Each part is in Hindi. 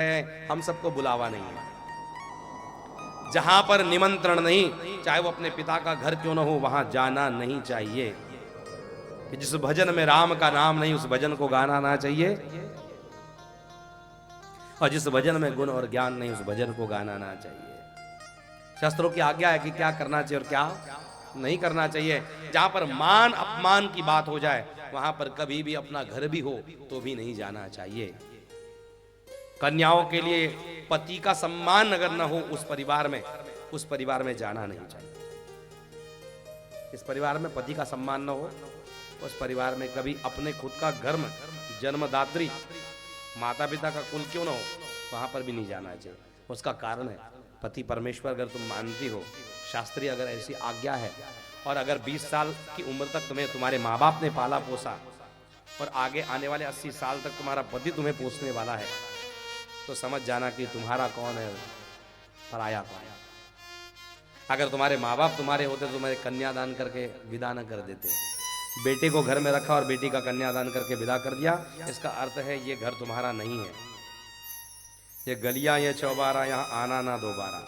है, हम सबको बुलावा नहीं है। जहां पर निमंत्रण नहीं, चाहे वो अपने पिता का घर क्यों ना हो, वहां जाना नहीं चाहिए। कि जिस भजन में राम का नाम नहीं, उस भजन को गाना ना चाहिए। और जिस भजन में गुण और ज्ञान नहीं, उस भजन को गाना ना चाहिए। शास्त्रों की आज्ञा है कि क्या करना चाहिए और क्या नहीं करना चाहिए। जहां पर मान अपमान की बात हो जाए, वहां पर कभी भी अपना घर भी हो तो भी नहीं जाना चाहिए। कन्याओं के लिए पति का सम्मान अगर न हो उस परिवार में जाना नहीं चाहिए। इस परिवार में पति का सम्मान न हो, उस परिवार में कभी अपने खुद का धर्म, जन्मदात्री माता पिता का कुल क्यों न हो, वहां पर भी नहीं जाना चाहिए। उसका कारण है पति परमेश्वर अगर तुम मानती हो, शास्त्रीय अगर ऐसी आज्ञा है, और अगर 20 साल की उम्र तक तुम्हें तुम्हारे माँ बाप ने पाला पोसा, और आगे आने वाले 80 साल तक तुम्हारा पति तुम्हें पोसने वाला है, तो समझ जाना कि तुम्हारा कौन है, पराया कौन है। अगर तुम्हारे माँ बाप तुम्हारे होते तो तुम्हारे कन्यादान करके विदा न कर देते। बेटे को घर में रखा और बेटी का कन्यादान करके विदा कर दिया, इसका अर्थ है ये घर तुम्हारा नहीं है। ये गलियां, ये चौबारा, यहां आना ना दोबारा।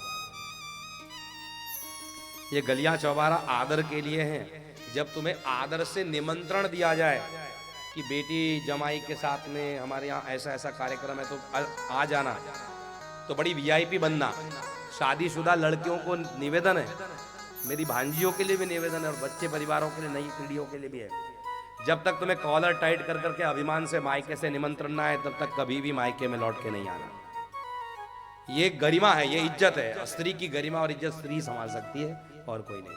ये गलियां चौबारा आदर के लिए हैं। जब तुम्हें आदर से निमंत्रण दिया जाए कि बेटी जमाई के साथ में हमारे यहाँ ऐसा ऐसा कार्यक्रम है तो आ जाना, तो बड़ी वीआईपी बनना। शादीशुदा लड़कियों को निवेदन है, मेरी भांजियों के लिए भी निवेदन है और बच्चे परिवारों के लिए, नई पीढ़ियों के लिए भी है, जब तक तुम्हें कॉलर टाइट कर करके अभिमान से मायके से निमंत्रण ना है, तब तक कभी भी मायके में लौट के नहीं आना। ये गरिमा है, ये इज्जत है। स्त्री की गरिमा और इज्जत स्त्री संभाल सकती है और कोई नहीं।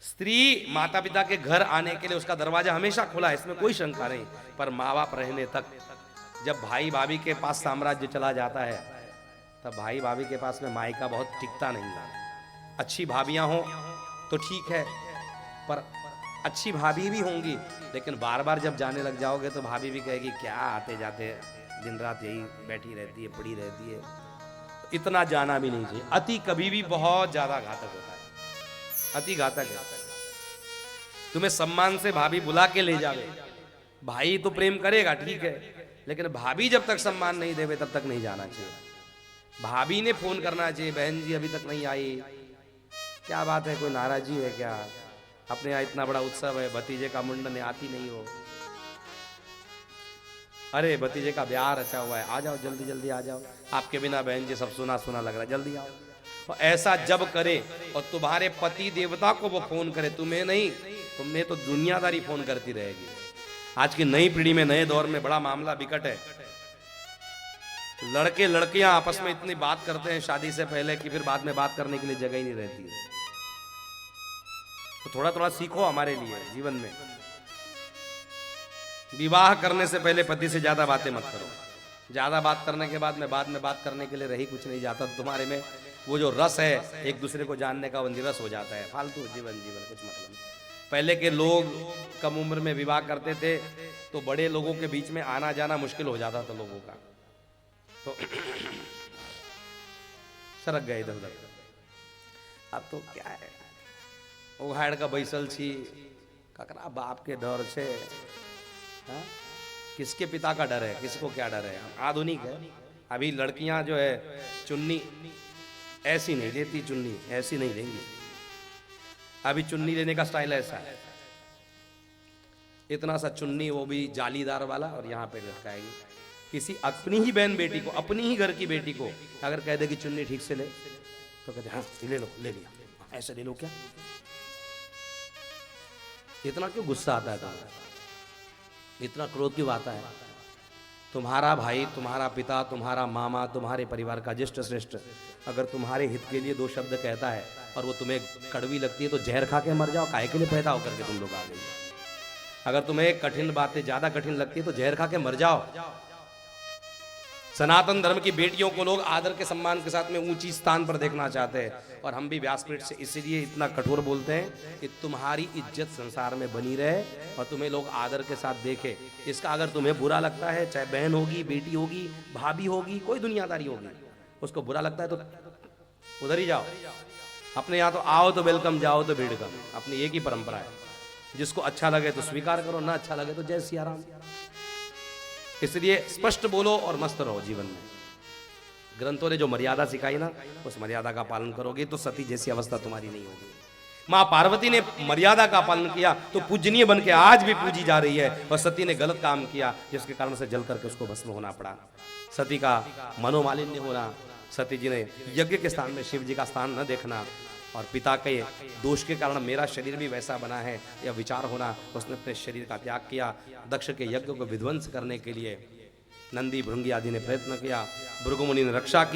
स्त्री माता पिता के घर आने के लिए उसका दरवाजा हमेशा खुला है, इसमें कोई शंका नहीं। पर माँ बाप रहने तक, जब भाई भाभी के पास साम्राज्य चला जाता है, तब भाई भाभी के पास में मायका बहुत टिकता नहीं है। अच्छी भाभियां हो तो ठीक है, पर अच्छी भाभी भी होंगी, लेकिन बार बार जब जाने लग जाओगे तो भाभी भी कहेगी क्या आते जाते दिन रात यही बैठी रहती है, पड़ी रहती है। इतना जाना भी नहीं चाहिए। अति कभी भी बहुत ज्यादा घातक होता है, अति घातक है। तुम्हें सम्मान से भाभी बुला के ले जावे, भाई तो प्रेम करेगा ठीक है, लेकिन भाभी जब तक सम्मान नहीं देवे तब तक नहीं जाना चाहिए। भाभी ने फोन करना चाहिए, बहन जी अभी तक नहीं आई, क्या बात है, कोई नाराजी है क्या, अपने यहाँ इतना बड़ा उत्सव है, भतीजे का मुंडन है, आती नहीं हो, अरे भतीजे का ब्याह रचा हुआ है, आ जाओ जल्दी जल्दी आ जाओ, आपके बिना बहन जी सब सुना सुना लग रहा है, जल्दी आओ। और ऐसा जब करे और तुम्हारे पति देवता को वो फोन करे, तुम्हें नहीं, तुम्हें तो दुनियादारी फोन करती रहेगी। आज की नई पीढ़ी में, नए दौर में बड़ा मामला विकट है। लड़के लड़कियां आपस में इतनी बात करते हैं शादी से पहले कि फिर बाद में बात करने के लिए जगह ही नहीं रहती है। तो थोड़ा थोड़ा सीखो हमारे लिए जीवन में। विवाह करने से पहले पति से ज्यादा बातें मत करो। ज्यादा बात करने के बाद में बात करने के लिए रही कुछ नहीं जाता, तो तुम्हारे में वो जो रस है एक दूसरे को जानने का, वो निरस हो जाता है। फालतू जीवन कुछ मतलब नहीं। पहले के लोग कम उम्र में विवाह करते थे तो बड़े लोगों के बीच में आना जाना मुश्किल हो जाता था लोगों का, तो सरक गए इधर उधर। अब तो क्या है, ओघाड़ का बैसल छी, ककरा बाप के डर से, हाँ? किसके पिता का डर है, किसको क्या डर है। आधुनिक है। अभी लड़कियां जो है चुन्नी ऐसी नहीं लेती, चुन्नी ऐसी नहीं लेंगी। अभी चुन्नी लेने का स्टाइल ऐसा है, इतना सा चुन्नी, वो भी जालीदार वाला, और यहाँ पे लटकाएगी। किसी अपनी ही बहन बेटी को, अपनी ही घर की बेटी को अगर कह दे कि चुन्नी ठीक से ले, तो कहते हाँ ले लो, ले लिया, ऐसे ले लो क्या। इतना क्यों गुस्सा आता है तुम्हें, इतना क्रोध क्यों आता है। तुम्हारा भाई, तुम्हारा पिता, तुम्हारा मामा, तुम्हारे परिवार का ज्येष्ठ श्रेष्ठ अगर तुम्हारे हित के लिए दो शब्द कहता है और वो तुम्हें कड़वी लगती है, तो जहर खा के मर जाओ। काहे के लिए पैदा होकर के तुम लोग आ गए। अगर तुम्हें कठिन बातें ज्यादा कठिन लगती है तो जहर खा के मर जाओ। सनातन धर्म की बेटियों को लोग आदर के सम्मान के साथ में ऊंची स्थान पर देखना चाहते हैं, और हम भी व्यासपीठ से इसीलिए इतना कठोर बोलते हैं कि तुम्हारी इज्जत संसार में बनी रहे और तुम्हें लोग आदर के साथ देखे। इसका अगर तुम्हें बुरा लगता है, चाहे बहन होगी, बेटी होगी, भाभी होगी, कोई दुनियादारी होगी, उसको बुरा लगता है तो उधर ही जाओ। अपने यहाँ तो आओ तो वेलकम, जाओ तो भीड़ का, अपनी एक ही परंपरा है। जिसको अच्छा लगे तो स्वीकार करो, ना अच्छा लगे तो जय सिया राम। इसलिए स्पष्ट बोलो और मस्त रहो जीवन में। ग्रंथों ने जो मर्यादा सिखाई ना, उस मर्यादा का पालन करोगे तो सती जैसी अवस्था तुम्हारी नहीं होगी। माँ पार्वती ने मर्यादा का पालन किया तो पूजनीय बन के आज भी पूजी जा रही है, और सती ने गलत काम किया जिसके कारण से जल करके उसको भस्म होना पड़ा। सती का मनोमालिन्य होना, सती जी ने यज्ञ के स्थान में शिव जी का स्थान न देखना, और पिता के दोष के कारण मेरा शरीर भी वैसा बना है यह विचार होना, उसने अपने शरीर का त्याग किया। दक्ष के यज्ञ को विध्वंस करने के लिए नंदी भृंगी आदि ने प्रयत्न किया, भृगु मुनि ने रक्षा की।